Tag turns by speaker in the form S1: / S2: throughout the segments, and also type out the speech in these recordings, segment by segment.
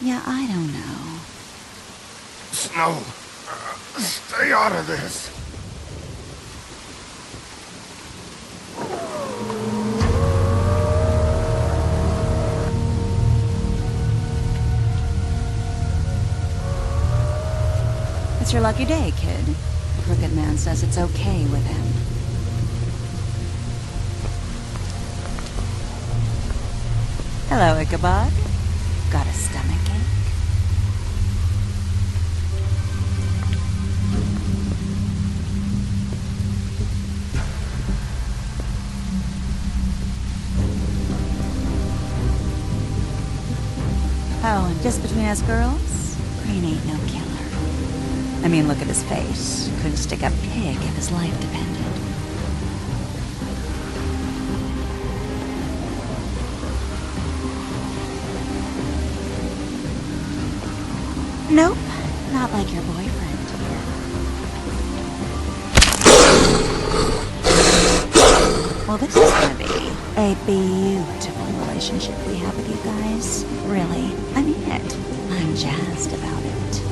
S1: Yeah, I don't know.
S2: Snow, stay out of this.
S1: It's your lucky day, kid. The Crooked Man says it's okay with him. Hello, Ichabod. Got a stomachache? Oh, and just between us girls, Green ain't no killer. I mean, look at his face. Couldn't stick a pig if his life depended. Nope, not like your boyfriend here. Well, this is gonna be a beautiful relationship we have with you guys. Really, I mean it. I'm jazzed about it.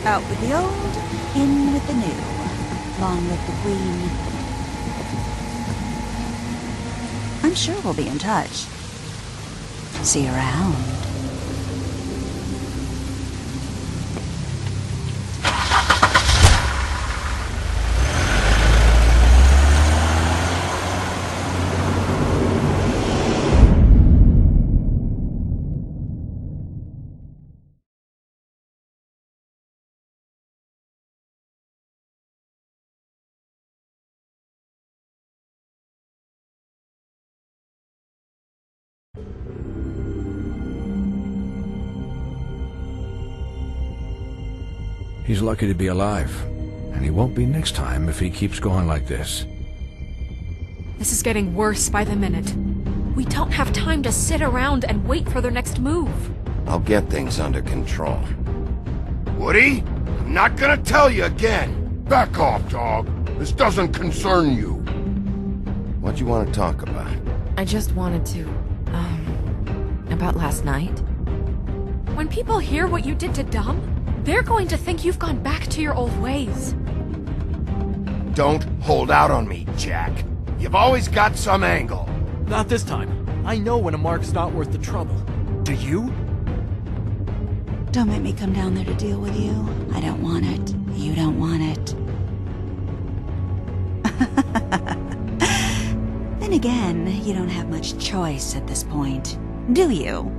S1: Out with the old, in with the new. Long live the Queen. I'm sure we'll be in touch. See you around.
S3: He's lucky to be alive, and he won't be next time if he keeps going like this.
S4: This is getting worse by the minute. We don't have time to sit around and wait for their next move.
S2: I'll get things under control. Woody, I'm not gonna tell you again. Back off, dog. This doesn't concern you. What you want to talk about?
S5: I just wanted to, about last night.
S4: When people hear what you did to Dom, they're going to think you've gone back to your old ways.
S2: Don't hold out on me, Jack. You've always got some angle.
S6: Not this time. I know when a mark's not worth the trouble. Do you?
S1: Don't make me come down there to deal with you. I don't want it. You don't want it. Then again, you don't have much choice at this point, do you?